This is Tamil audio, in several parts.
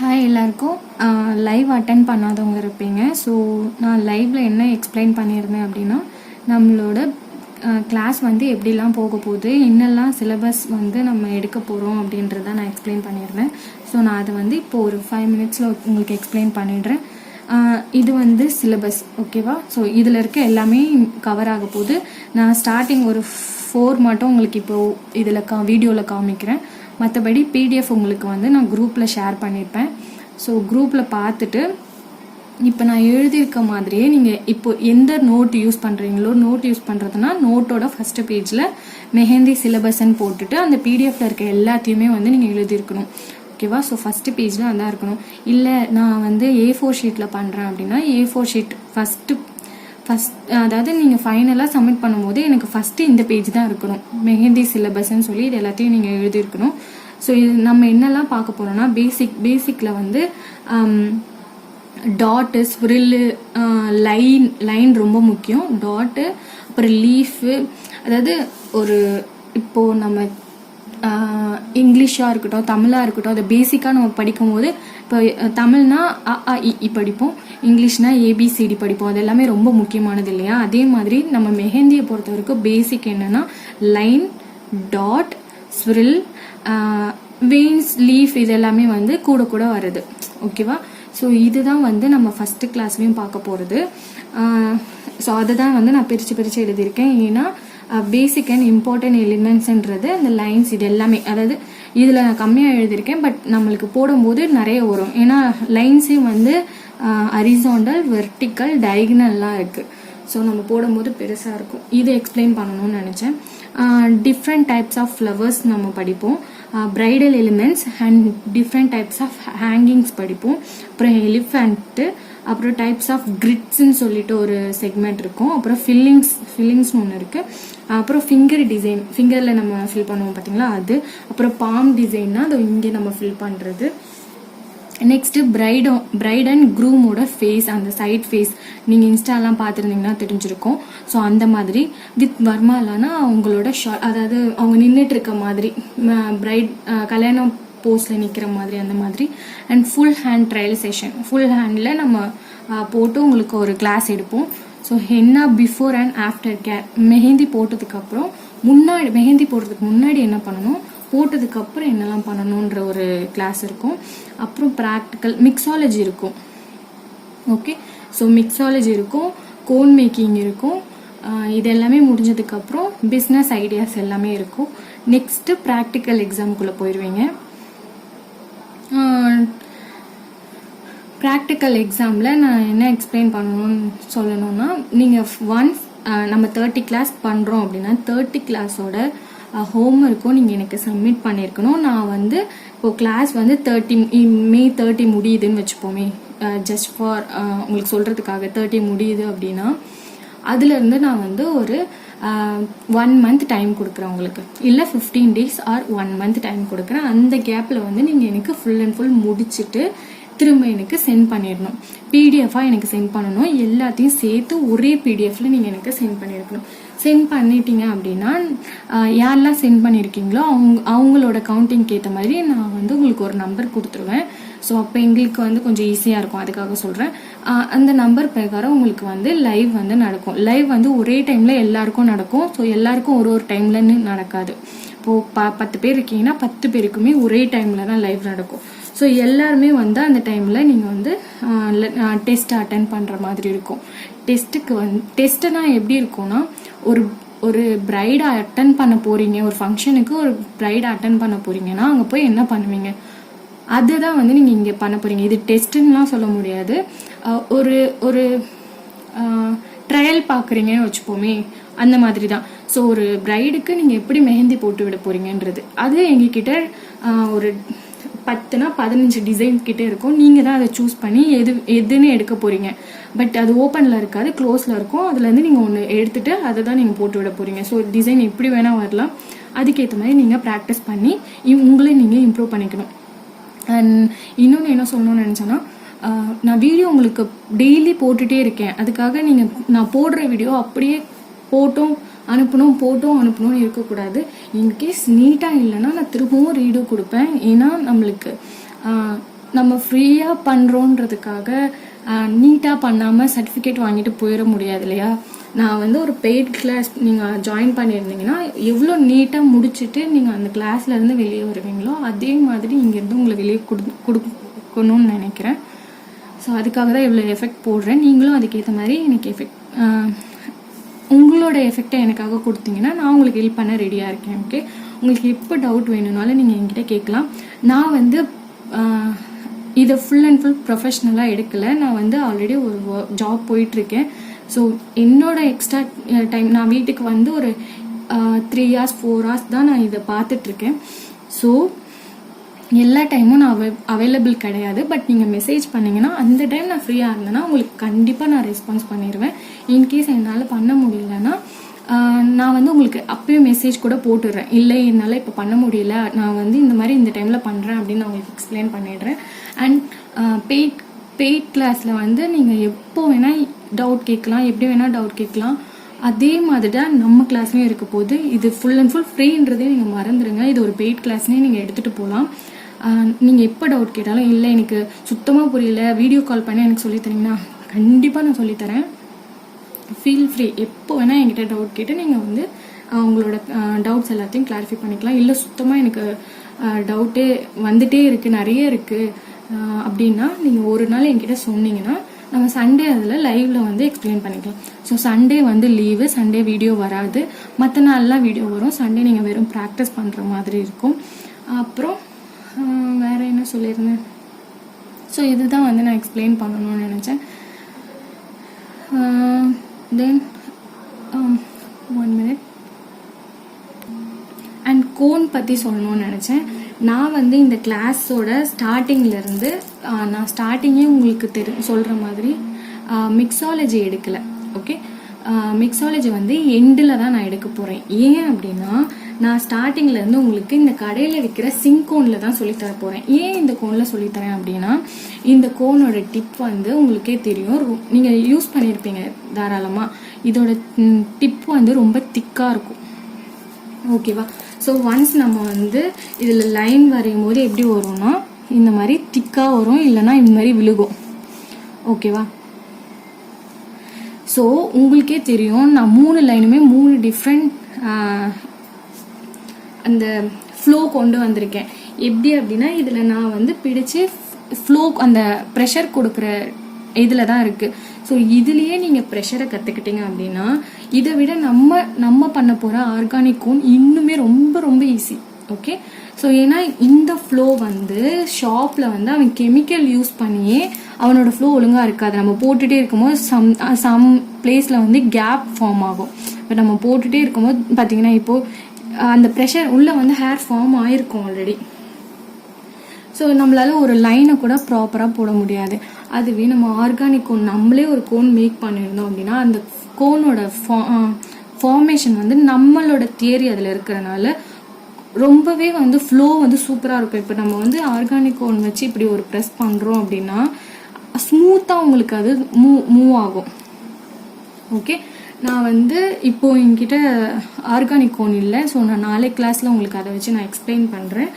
ஹாய் எல்லாருக்கும். லைவ் அட்டன் பண்ணாதவங்க இருப்பீங்க. ஸோ நான் லைவில் என்ன எக்ஸ்பிளைன் பண்ணியிருந்தேன் அப்படின்னா, நம்மளோட கிளாஸ் வந்து எப்படிலாம் போக போகுது, என்னெல்லாம் சிலபஸ் வந்து நம்ம எடுக்க போகிறோம் அப்படின்றத நான் எக்ஸ்பிளைன் பண்ணியிருந்தேன். ஸோ நான் அதை வந்து இப்போது ஒரு 5 மினிட்ஸில் உங்களுக்கு எக்ஸ்பிளைன் பண்ணிடுறேன். இது வந்து சிலபஸ், ஓகேவா? ஸோ இதில் இருக்க எல்லாமே கவர் ஆக போகுது. நான் ஸ்டார்டிங் ஒரு 4 மட்டும் உங்களுக்கு இப்போது இதில் வீடியோவில் காமிக்கிறேன். மற்றபடி பிடிஎஃப் உங்களுக்கு வந்து நான் குரூப்பில் ஷேர் பண்ணியிருப்பேன். ஸோ குரூப்பில் பார்த்துட்டு இப்போ நான் எழுதியிருக்க மாதிரியே நீங்கள் இப்போ எந்த நோட் யூஸ் பண்ணுறீங்களோ, நோட் யூஸ் பண்ணுறதுனா நோட்டோட ஃபஸ்ட்டு பேஜில் மெஹந்தி சிலபஸ்ன்னு போட்டுட்டு அந்த பிடிஎஃப்ல இருக்க எல்லாத்தையுமே வந்து நீங்கள் எழுதியிருக்கணும், ஓகேவா? ஸோ ஃபஸ்ட்டு பேஜில் அதான் இருக்கணும். இல்லை நான் வந்து A4 ஷீட்டில் பண்ணுறேன் அப்படின்னா A4 ஷீட் ஃபஸ்ட் அதாவது நீங்கள் ஃபைனலாக சப்மிட் பண்ணும்போது எனக்கு ஃபஸ்ட்டு இந்த பேஜ் தான் இருக்கணும், மெஹந்தி சிலபஸ்ன்னு சொல்லி இது எல்லாத்தையும் நீங்கள் எழுதியிருக்கணும். ஸோ இது நம்ம என்னெல்லாம் பார்க்க போகிறோம்னா, பேசிக்கில் வந்து டாட்டு, ஸ்விரில்லு, லைன் ரொம்ப முக்கியம். டாட்டு, அப்புறம் லீஃபு, அதாவது ஒரு இப்போது நம்ம இங்கிலீஷாக இருக்கட்டும், தமிழாக இருக்கட்டும், அதை பேசிக்காக நம்ம படிக்கும்போது, இப்போ தமிழ்னா அ இ படிப்போம், இங்கிலீஷ்னா ABCD படிப்போம். அது எல்லாமே ரொம்ப முக்கியமானது இல்லையா? அதே மாதிரி நம்ம மெஹந்தியை பொறுத்த வரைக்கும் பேசிக் என்னன்னா லைன், டாட், ஸ்விரில், வெயின்ஸ், லீஃப், இது எல்லாமே வந்து கூட கூட வருது, ஓகேவா? ஸோ இதுதான் வந்து நம்ம ஃபஸ்ட்டு கிளாஸ்லேயும் பார்க்க போகிறது. ஸோ அதை தான் வந்து நான் பிரித்து எழுதியிருக்கேன். ஏன்னா பேசிக் அண்ட் இம்பார்ட்டன்ட் எலிமெண்ட்ஸ்ன்றது அந்த லைன்ஸ், இது எல்லாமே, அதாவது இதில் நான் கம்மியாக எழுதியிருக்கேன், பட் நம்மளுக்கு போடும்போது நிறைய வரும். ஏன்னா லைன்ஸே வந்து ஹரிசாண்டல், வெர்டிக்கல், டயகனல்லாம் இருக்குது. ஸோ நம்ம போடும்போது பெருசாக இருக்கும். இதை எக்ஸ்பிளைன் பண்ணணும்னு நினச்சேன். டிஃப்ரெண்ட் டைப்ஸ் ஆஃப் ஃப்ளவர்ஸ் நம்ம படிப்போம், bridal elements and different types of hangings படிப்போம். அப்புறம் எலிஃபெண்ட்டு, அப்புறம் டைப்ஸ் ஆஃப் கிரிட்ஸ்ன்னு சொல்லிட்டு ஒரு செக்மெண்ட் இருக்கும். அப்புறம் ஃபில்லிங்ஸ்னு ஒன்று இருக்குது. அப்புறம் ஃபிங்கர் டிசைன், ஃபிங்கரில் நம்ம ஃபில் பண்ணுவோம் பார்த்தீங்களா, அது. அப்புறம் பாம் டிசைன்னா அது இங்கே நம்ம ஃபில் பண்ணுறது. நெக்ஸ்ட்டு பிரைட் அண்ட் க்ரூமோட ஃபேஸ், அந்த சைட் ஃபேஸ் நீங்கள் இன்ஸ்டாலாம் பார்த்துருந்தீங்கன்னா தெரிஞ்சிருக்கும். ஸோ அந்த மாதிரி வித் வர்மாலானா அவங்களோட அதாவது அவங்க நின்றுட்டு இருக்க மாதிரி, பிரைட் கல்யாணம் போஸ்டில் நிற்கிற மாதிரி, அந்த மாதிரி. And full hand trial session, full handle நம்ம போட்டு உங்களுக்கு ஒரு கிளாஸ் எடுப்போம். So henna before and after care, mehndi போட்டதுக்கப்புறம் மெஹந்தி போடுறதுக்கு முன்னாடி என்ன பண்ணணும், போட்டதுக்கப்புறம் என்னெல்லாம் பண்ணணுன்ற ஒரு கிளாஸ் இருக்கும். அப்புறம் ப்ராக்டிக்கல், மிக்ஸாலஜி இருக்கும், ஓகே? ஸோ மிக்ஸாலஜி இருக்கும், கோன் மேக்கிங் இருக்கும். இது எல்லாமே முடிஞ்சதுக்கப்புறம் பிஸ்னஸ் ஐடியாஸ் எல்லாமே இருக்கும். நெக்ஸ்ட்டு ப்ராக்டிக்கல் எக்ஸாமுக்குள்ளே போயிடுவீங்க. ப்ராக்டிக்கல் எக்ஸாமில் நான் என்ன எக்ஸ்பிளைன் பண்ணணும்னு சொல்லணும்னா, நீங்கள் ஒன்ஸ் நம்ம 30 கிளாஸ் பண்ணுறோம் அப்படின்னா 30 கிளாஸோட ஹோம்ஒர்க்கும் நீங்கள் எனக்கு சப்மிட் பண்ணியிருக்கணும். நான் வந்து இப்போது கிளாஸ் வந்து May 30 முடியுதுன்னு வச்சுப்போமே, ஜஸ்ட் ஃபார் உங்களுக்கு சொல்கிறதுக்காக 30 முடியுது அப்படின்னா, அதுலேருந்து நான் வந்து ஒரு 1 மந்த் டைம் கொடுக்குறேன் உங்களுக்கு, இல்லை 15 days ஆர் 1 மந்த் டைம் கொடுக்குறேன். அந்த கேப்பில் வந்து நீங்கள் எனக்கு ஃபுல் அண்ட் ஃபுல் முடிச்சுட்டு திரும்ப எனக்கு சென்ட் பண்ணிடணும், பிடிஎஃபாக எனக்கு சென்ட் பண்ணணும். எல்லாத்தையும் சேர்த்து ஒரே பிடிஎஃப்ல நீங்கள் எனக்கு சென்ட் பண்ணியிருக்கணும். சென்ட் பண்ணிட்டீங்க அப்படின்னா யாரெல்லாம் சென்ட் பண்ணியிருக்கீங்களோ அவங்களோட கவுண்டிங்க்கு ஏற்ற மாதிரி நான் வந்து உங்களுக்கு ஒரு நம்பர் கொடுத்துருவேன். ஸோ அப்போ எங்களுக்கு வந்து கொஞ்சம் ஈஸியாக இருக்கும், அதுக்காக சொல்கிறேன். அந்த நம்பர் பிரகாரம் உங்களுக்கு வந்து லைவ் வந்து நடக்கும். லைவ் வந்து ஒரே டைமில் எல்லாருக்கும் நடக்கும். ஸோ எல்லாருக்கும் ஒரு டைம்லன்னு நடக்காது. இப்போது 10 பேர் இருக்கீங்கன்னா 10 பேருக்குமே ஒரே டைமில் தான் லைவ் நடக்கும். ஸோ எல்லாருமே வந்து அந்த டைமில் நீங்கள் வந்து டெஸ்ட் அட்டன் பண்ணுற மாதிரி இருக்கும். டெஸ்ட்டுனா எப்படி இருக்கும்னா, ஒரு பிரைடை அட்டன் பண்ண போகிறீங்க, ஒரு ஃபங்க்ஷனுக்கு ஒரு பிரைடை அட்டன் பண்ண போகிறீங்கன்னா அங்கே போய் என்ன பண்ணுவீங்க, அதுதான் வந்து நீங்கள் இங்கே பண்ண போகிறீங்க. இது டெஸ்ட்டுன்னெலாம் சொல்ல முடியாது. ஒரு ட்ரையல் பார்க்குறீங்கன்னு வச்சுப்போமே, அந்த மாதிரி தான். ஸோ ஒரு பிரைடுக்கு நீங்கள் எப்படி மெஹந்தி போட்டு விட போகிறீங்கன்றது, அது எங்ககிட்ட ஒரு 10னா 15 டிசைன் கிட்டே இருக்கும். நீங்கள் தான் அதை சூஸ் பண்ணி எதுன்னு எடுக்க போகிறீங்க. பட் அது ஓப்பனில் இருக்காது, க்ளோஸில் இருக்கும். அதுலேருந்து நீங்கள் ஒன்று எடுத்துகிட்டு அதை தான் நீங்கள் போட்டு விட போகிறீங்க. ஸோ டிசைன் எப்படி வேணால் வரலாம். அதுக்கேற்ற மாதிரி நீங்கள் ப்ராக்டிஸ் பண்ணி உங்களே நீங்கள் இம்ப்ரூவ் பண்ணிக்கணும். அண்ட் இன்னொன்று என்ன சொல்லணும்னு நினச்சேன்னா, நான் வீடியோ உங்களுக்கு டெய்லி போட்டுகிட்டே இருக்கேன். அதுக்காக நான் போடுற வீடியோ அப்படியே போட்டும் அனுப்பணும்னு இருக்கக்கூடாது. இன்கேஸ் நீட்டாக இல்லைன்னா நான் திரும்பவும் ரீடோ கொடுப்பேன். ஏன்னா நம்மளுக்கு நம்ம ஃப்ரீயாக பண்ணுறோன்றதுக்காக நீட்டாக பண்ணாமல் சர்டிஃபிகேட் வாங்கிட்டு போயிட முடியாது இல்லையா. நான் வந்து ஒரு பெய்ட் கிளாஸ் நீங்கள் ஜாயின் பண்ணியிருந்தீங்கன்னா எவ்வளோ நீட்டாக முடிச்சுட்டு நீங்கள் அந்த கிளாஸ்லேருந்து வெளியே வருவீங்களோ அதே மாதிரி இங்கேருந்து உங்களை வெளியே கொடுக்கணும்னு நினைக்கிறேன். ஸோ அதுக்காக தான் இவ்வளோ எஃபெக்ட் போடுறேன். நீங்களும் அதுக்கேற்ற மாதிரி எனக்கு உங்களோட எஃபெக்டை எனக்காக கொடுத்தீங்கன்னா நான் உங்களுக்கு ஹெல்ப் பண்ண ரெடியாக இருக்கேன். ஓகே, உங்களுக்கு எப்போ டவுட் வேணும்னாலும் நீங்கள் என்கிட்ட கேட்கலாம். நான் வந்து இதை ஃபுல் அண்ட் ஃபுல் ப்ரொஃபஷ்னலாக எடுக்கலை. நான் வந்து ஆல்ரெடி ஒரு ஜாப் போயிட்டுருக்கேன். ஸோ என்னோட எக்ஸ்ட்ரா டைம் நான் வீட்டுக்கு வந்து ஒரு 3 hours 4 hours தான் நான் இதை பார்த்துட்ருக்கேன். ஸோ எல்லா டைமும் நான் அவைலபிள் கிடையாது. பட் நீங்கள் மெசேஜ் பண்ணிங்கன்னா அந்த டைம் நான் ஃப்ரீயாக இருந்தேன்னா உங்களுக்கு கண்டிப்பாக நான் ரெஸ்பான்ஸ் பண்ணிடுவேன். இன்கேஸ் என்னால் பண்ண முடியலன்னா நான் வந்து உங்களுக்கு அப்பயும் மெசேஜ் கூட போட்டுடுறேன். இல்லை என்னால் இப்போ பண்ண முடியல, நான் வந்து இந்த மாதிரி இந்த டைமில் பண்ணுறேன் அப்படின்னு நான் உங்களுக்கு எக்ஸ்பிளைன் பண்ணிடுறேன். அண்ட் பெய்ட் கிளாஸில் வந்து நீங்கள் எப்போ வேணால் டவுட் கேட்கலாம், எப்படி வேணால் டவுட் கேட்கலாம். அதே மாதிரி தான் நம்ம கிளாஸ்லேயும் இருக்க போது. இது ஃபுல் அண்ட் ஃபுல் ஃப்ரீன்றதே நீங்கள் மறந்துடுங்க. இது ஒரு பெய்ட் கிளாஸ்னே நீங்கள் எடுத்துகிட்டு போகலாம். நீங்கள் எப்போ டவுட் கேட்டாலும், இல்லை எனக்கு சுத்தமாக புரியல, வீடியோ கால் பண்ணி எனக்கு சொல்லித்தரீங்கன்னா கண்டிப்பாக நான் சொல்லித்தரேன். ஃபீல் ஃப்ரீ, எப்போ வேணால் என்கிட்ட டவுட் கேட்டு நீங்கள் வந்து உங்களோட டவுட்ஸ் எல்லாத்தையும் கிளாரிஃபை பண்ணிக்கலாம். இல்லை சுத்தமாக எனக்கு டவுட்டே வந்துட்டே இருக்குது, நிறைய இருக்குது அப்படின்னா நீங்கள் ஒரு நாள் என்கிட்ட சொன்னீங்கன்னா நம்ம சண்டே அதில் லைவில் வந்து எக்ஸ்பிளைன் பண்ணிக்கலாம். ஸோ சண்டே வந்து லீவு, சண்டே வீடியோ வராது. மற்ற நாள்லாம் வீடியோ வரும். சண்டே நீங்கள் வெறும் ப்ராக்டிஸ் பண்ணுற மாதிரி இருக்கும். அப்புறம் வேறு என்ன சொல்லியிருந்தேன். ஸோ இதுதான் வந்து நான் எக்ஸ்பிளைன் பண்ணணும்னு நினச்சேன். தென் 1 minute அண்ட் கோன் பற்றி சொல்லணும்னு நினச்சேன். நான் வந்து இந்த கிளாஸோட ஸ்டார்டிங்லேருந்து நான் ஸ்டார்டிங்கே உங்களுக்கு சொல்கிற மாதிரி மிக்ஸாலஜி எடுக்கலை. ஓகே, மிக்ஸாலஜி வந்து எண்டில் தான் நான் எடுக்க போகிறேன். ஏன் அப்படின்னா நான் ஸ்டார்டிங்லேருந்து உங்களுக்கு இந்த கடையில் விற்கிற சிங்கோனில் தான் சொல்லித்தர போகிறேன். ஏன் இந்த கோனில் சொல்லித்தரேன் அப்படின்னா இந்த கோனோட டிப் வந்து உங்களுக்கே தெரியும், நீங்கள் யூஸ் பண்ணியிருப்பீங்க தாராளமாக. இதோட டிப் வந்து ரொம்ப திக்காக இருக்கும். ஓகேவா. ஸோ ஒன்ஸ் நம்ம வந்து இதில் லைன் வரையும் போது எப்படி வரும்னா இந்த மாதிரி திக்காக வரும், இல்லைன்னா இந்த மாதிரி விழுகும். ஓகேவா. ஸோ உங்களுக்கே தெரியும் நான் 3 லைனுமே 3 டிஃப்ரெண்ட் அந்த ஃப்ளோ கொண்டு வந்திருக்கேன். எப்படி அப்படின்னா இதில் நான் வந்து பிடிச்சி ஃப்ளோ அந்த ப்ரெஷர் கொடுக்குற இதில் தான் இருக்குது. ஸோ இதுலேயே நீங்கள் ப்ரெஷரை கற்றுக்கிட்டீங்க அப்படின்னா இதை விட நம்ம பண்ண போகிற ஆர்கானிக் கோன் இன்னுமே ரொம்ப ரொம்ப ஈஸி. ஓகே. ஸோ ஏன்னா இந்த ஃப்ளோ வந்து ஷாப்பில் வந்து அவன் கெமிக்கல் யூஸ் பண்ணியே அவனோட ஃப்ளோ ஒழுங்காக இருக்காது. நம்ம போட்டுகிட்டே இருக்கும்போது சம் பிளேஸில் வந்து கேப் ஃபார்ம் ஆகும். இப்போ நம்ம போட்டுகிட்டே இருக்கும்போது பார்த்தீங்கன்னா இப்போது அந்த ப்ரெஷர் உள்ளே வந்து ஹேர் ஃபார்ம் ஆகிருக்கும் ஆல்ரெடி. ஸோ நம்மளால ஒரு லைனை கூட ப்ராப்பராக போட முடியாது. அதுவே நம்ம ஆர்கானிக் கோன் நம்மளே ஒரு கோன் மேக் பண்ணியிருந்தோம் அப்படின்னா அந்த கோனோட ஃபார்மேஷன் வந்து நம்மளோட தியரி அதில் இருக்கிறனால ரொம்பவே வந்து ஃப்ளோ வந்து சூப்பராக இருக்கும். இப்போ நம்ம வந்து ஆர்கானிக் கோன் வச்சு இப்படி ஒரு ப்ரெஸ் பண்ணுறோம் அப்படின்னா ஸ்மூத்தாக உங்களுக்கு அது மூவ் ஆகும். ஓகே. நான் வந்து இப்போது என்கிட்ட ஆர்கானிக் கோன் இல்லை. ஸோ நான் நாளைக்கு கிளாஸில் உங்களுக்கு அதை வச்சு நான் எக்ஸ்பிளைன் பண்ணுறேன்.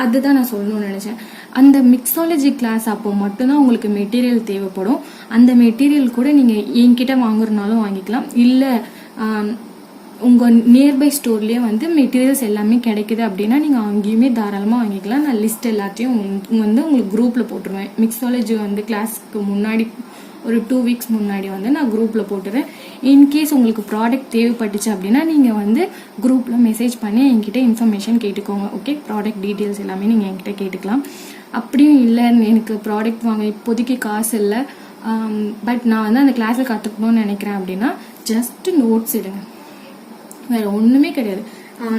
அதுதான் நான் சொல்லணும்னு நினச்சேன். அந்த மிக்ஸாலஜி கிளாஸ் அப்போ மட்டும்தான் உங்களுக்கு மெட்டீரியல் தேவைப்படும். அந்த மெட்டீரியல் கூட நீங்கள் என்கிட்ட வாங்குறதுனாலும் வாங்கிக்கலாம், இல்லை உங்கள் நியர்பை ஸ்டோர்லேயே வந்து மெட்டீரியல்ஸ் எல்லாமே கிடைக்குது அப்படின்னா நீங்கள் அங்கேயுமே தாராளமாக வாங்கிக்கலாம். நான் லிஸ்ட் எல்லாத்தையும் வந்து உங்களுக்கு குரூப்பில் போட்டுருவேன். மிக்ஸாலஜி வந்து கிளாஸுக்கு முன்னாடி ஒரு 2 weeks முன்னாடி வந்து நான் குரூப்பில் போட்டுறேன். இன்கேஸ் உங்களுக்கு ப்ராடக்ட் தேவைப்பட்டுச்சு அப்படின்னா நீங்கள் வந்து குரூப்பில் மெசேஜ் பண்ணி என்கிட்ட இன்ஃபர்மேஷன் கேட்டுக்கோங்க. ஓகே. ப்ராடக்ட் டீட்டெயில்ஸ் எல்லாமே நீங்கள் என்கிட்ட கேட்டுக்கலாம். அப்படியும் இல்லை எனக்கு ப்ராடக்ட் வாங்க இப்போதைக்கு காசு இல்லை, பட் நான் வந்து அந்த கிளாஸில் கற்றுக்கணும்னு நினைக்கிறேன் அப்படின்னா ஜஸ்ட் நோட்ஸ் எடுங்க, வேறு ஒன்றுமே கிடையாது.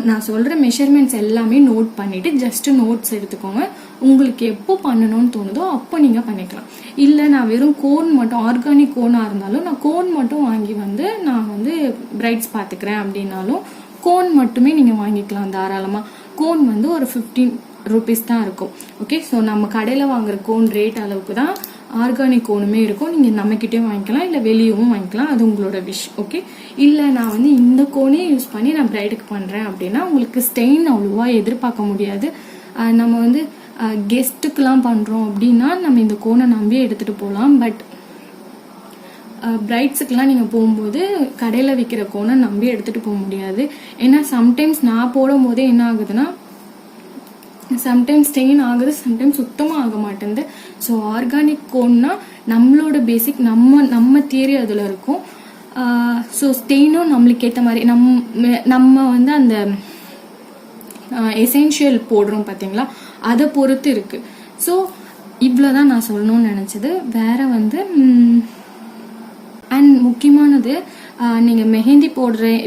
நான் சொல்கிற மெஷர்மெண்ட்ஸ் எல்லாமே நோட் பண்ணிவிட்டு ஜஸ்ட்டு நோட்ஸ் எடுத்துக்கோங்க. உங்களுக்கு எப்போ பண்ணணும்னு தோணுதோ அப்போ நீங்கள் பண்ணிக்கலாம். இல்லை நான் வெறும் கோன் மட்டும் ஆர்கானிக் கோனாக இருந்தாலும் நான் கோன் மட்டும் வாங்கி வந்து நான் வந்து பிரைட்ஸ் பார்த்துக்கிறேன் அப்படின்னாலும் கோன் மட்டுமே நீங்கள் வாங்கிக்கலாம் தாராளமாக. கோன் வந்து ஒரு 15 rupees தான் இருக்கும். ஓகே. ஸோ நம்ம கடையில் வாங்குற கோன் ரேட் அளவுக்கு தான் ஆர்கானிக் கோனுமே இருக்கும். நீங்கள் நம்மக்கிட்டேயும் வாங்கிக்கலாம், இல்லை வெளியவும் வாங்கிக்கலாம், அது உங்களோட விஷ். ஓகே. இல்லை நான் வந்து இந்த கோனே யூஸ் பண்ணி நான் பிரைடுக்கு பண்ணுறேன் அப்படின்னா உங்களுக்கு ஸ்டெயின் அவ்வளோவா எதிர்பார்க்க முடியாது. நம்ம வந்து கெஸ்ட்டுக்கெலாம் பண்ணுறோம் அப்படின்னா நம்ம இந்த கோனை நம்பி எடுத்துகிட்டு போகலாம். பட் பிரைட்ஸுக்கெலாம் நீங்கள் போகும்போது கடையில் விற்கிற கோனை நம்பி எடுத்துகிட்டு போக முடியாது. ஏன்னா சம்டைம்ஸ் நான் போடும் போதே என்ன ஆகுதுன்னா சம்டைம்ஸ் ஸ்டெயின் ஆகுது, சம்டைம்ஸ் சுத்தமாக ஆக மாட்டேங்குது. ஸோ ஆர்கானிக் கோன்னா நம்மளோட பேசிக் நம்ம தியரி அதில் இருக்கும். ஸோ ஸ்டெயினும் நம்மளுக்கு ஏற்ற மாதிரி நம்ம வந்து அந்த எசென்ஷியல் போடுறோம் பார்த்தீங்களா, அதை பொறுத்து இருக்குது. ஸோ இவ்வளோதான் நான் சொல்லணும்னு நினச்சது. வேறு வந்து அண்ட் முக்கியமானது, நீங்கள் மெஹந்தி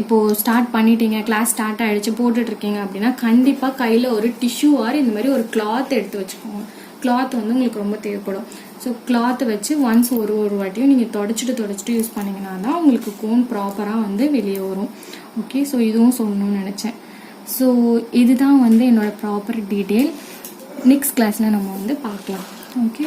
இப்போது ஸ்டார்ட் பண்ணிட்டீங்க, கிளாஸ் ஸ்டார்ட் ஆகிடுச்சு, போட்டுட்ருக்கீங்க அப்படின்னா கண்டிப்பாக கையில் ஒரு டிஷ்யூ ஆர் இந்த மாதிரி ஒரு கிளாத் எடுத்து வச்சுக்கோங்க. கிளாத் வந்து உங்களுக்கு ரொம்ப தேவைப்படும். ஸோ கிளாத்தை வச்சு ஒன்ஸ் ஒரு வாட்டியும் நீங்கள் தொடச்சிட்டு யூஸ் பண்ணிங்கன்னா தான் உங்களுக்கு கோன் ப்ராப்பராக வந்து வெளியே வரும். ஓகே, ஸோ இதுவும் சொல்லணும்னு நினச்சேன். ஸோ இதுதான் வந்து என்னோடய ப்ராப்பர் டீட்டெயில். நெக்ஸ்ட் கிளாஸில் நம்ம வந்து பார்க்கலாம். ஓகே.